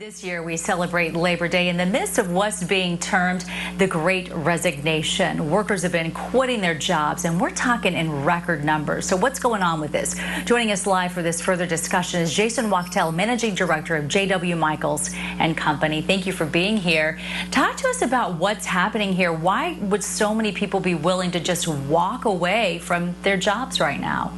This year, we celebrate Labor Day in the midst of what's being termed the Great Resignation. Workers have been quitting their jobs, and we're talking in record numbers. So what's going on with this? Joining us live for this further discussion is Jason Wachtel, Managing Director of J.W. Michaels and Company. Thank you for being here. Talk to us about what's happening here. Why would so many people be willing to just walk away from their jobs right now?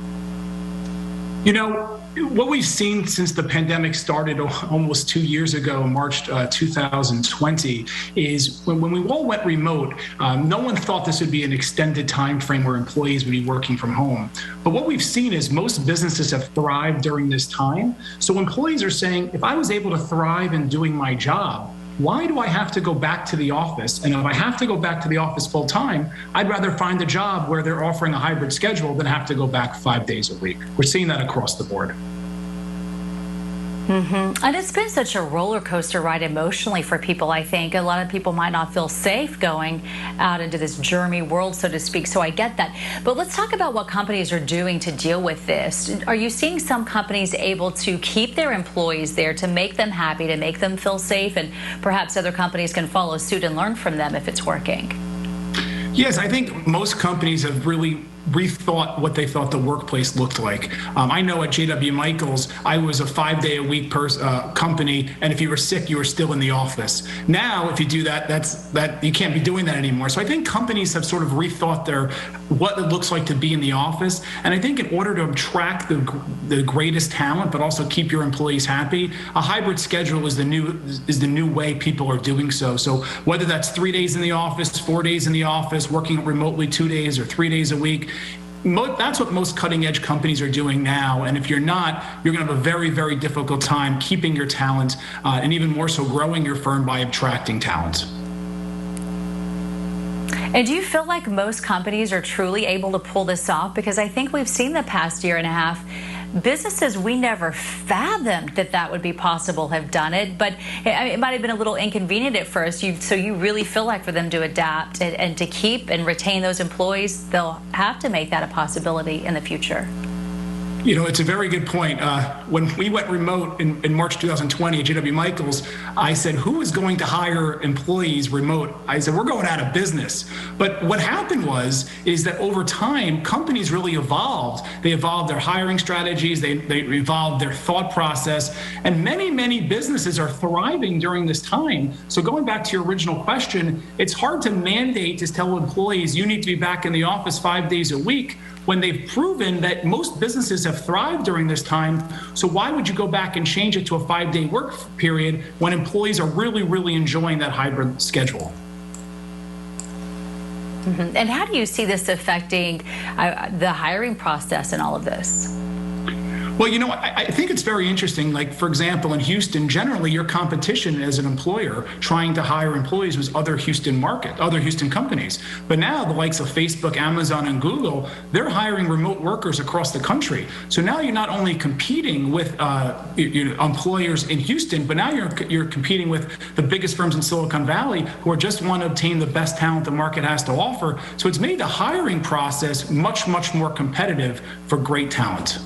You know, what we've seen since the pandemic started almost 2 years ago, March 2020, is when we all went remote, no one thought this would be an extended time frame where employees would be working from home. But what we've seen is most businesses have thrived during this time. So employees are saying, if I was able to thrive in doing my job, why do I have to go back to the office? And if I have to go back to the office full time, I'd rather find a job where they're offering a hybrid schedule than have to go back 5 days a week. We're seeing that across the board. And it's been such a roller coaster ride emotionally for people. I think a lot of people might not feel safe going out into this germy world, so to speak. So I get that. But let's talk about what companies are doing to deal with this. Are you seeing some companies able to keep their employees there to make them happy, to make them feel safe, and perhaps other companies can follow suit and learn from them if it's working? Yes, I think most companies have really rethought what they thought the workplace looked like. I know at J.W. Michaels, I was a 5-day-a-week company, and if you were sick, you were still in the office. Now, if you do that, you can't be doing that anymore. So I think companies have sort of rethought what it looks like to be in the office. And I think in order to attract the greatest talent, but also keep your employees happy, a hybrid schedule is the new way people are doing so. So whether that's 3 days in the office, 4 days in the office, working remotely 2 days or 3 days a week, that's what most cutting-edge companies are doing now. And if you're not, you're going to have a very, very difficult time keeping your talent and even more so growing your firm by attracting talent. And do you feel like most companies are truly able to pull this off? Because I think we've seen the past year and a half, businesses we never fathomed that would be possible have done it, but it might have been a little inconvenient at first. So you really feel like for them to adapt and to keep and retain those employees, they'll have to make that a possibility in the future. You know, it's a very good point. When we went remote in March 2020 at J.W. Michaels, I said, who is going to hire employees remote? I said, we're going out of business. But what happened is that over time, companies really evolved. They evolved their hiring strategies. They evolved their thought process. And many, many businesses are thriving during this time. So going back to your original question, it's hard to mandate to tell employees you need to be back in the office 5 days a week, when they've proven that most businesses have thrived during this time. So why would you go back and change it to a 5-day work period when employees are really, really enjoying that hybrid schedule? And how do you see this affecting the hiring process and all of this? Well, you know, I think it's very interesting. Like, for example, in Houston, generally your competition as an employer trying to hire employees was other Houston companies. But now the likes of Facebook, Amazon, and Google, they're hiring remote workers across the country. So now you're not only competing with employers in Houston, but now you're competing with the biggest firms in Silicon Valley who are just want to obtain the best talent the market has to offer. So it's made the hiring process much, much more competitive for great talent.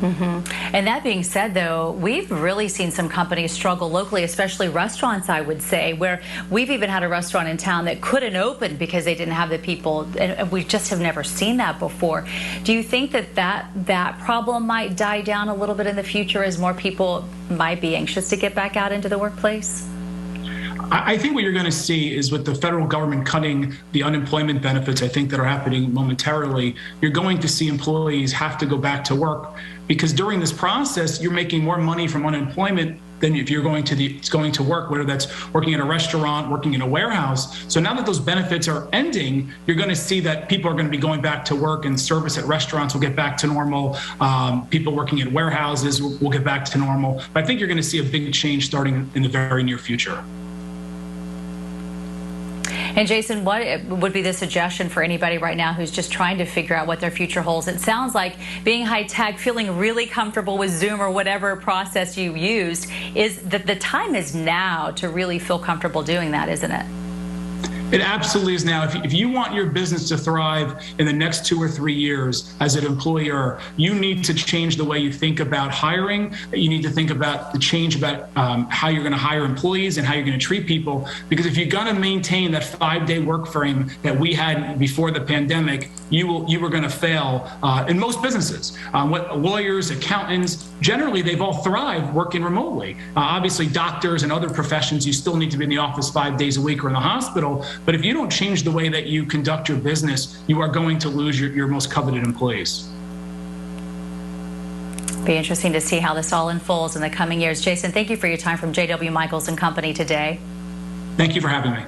And that being said, though, we've really seen some companies struggle locally, especially restaurants, I would say, where we've even had a restaurant in town that couldn't open because they didn't have the people, and we just have never seen that before. Do you think that problem might die down a little bit in the future as more people might be anxious to get back out into the workplace? I think what you're going to see is with the federal government cutting the unemployment benefits, I think that are happening momentarily, you're going to see employees have to go back to work because during this process, you're making more money from unemployment than if you're going to work, whether that's working at a restaurant, working in a warehouse. So now that those benefits are ending, you're going to see that people are going to be going back to work, and service at restaurants will get back to normal. People working at warehouses will get back to normal. But I think you're going to see a big change starting in the very near future. And Jason, what would be the suggestion for anybody right now who's just trying to figure out what their future holds? It sounds like being high tech, feeling really comfortable with Zoom or whatever process you used, is that the time is now to really feel comfortable doing that, isn't it? It absolutely is now. If you want your business to thrive in the next 2 or 3 years as an employer, you need to change the way you think about hiring. You need to think about the change about how you're going to hire employees and how you're going to treat people. Because if you're going to maintain that 5-day work frame that we had before the pandemic, you were going to fail in most businesses. What lawyers, accountants, generally they've all thrived working remotely. Obviously, doctors and other professions, you still need to be in the office 5 days a week or in the hospital. But if you don't change the way that you conduct your business, you are going to lose your most coveted employees. Be interesting to see how this all unfolds in the coming years. Jason, thank you for your time from J.W. Michaels and Company today. Thank you for having me.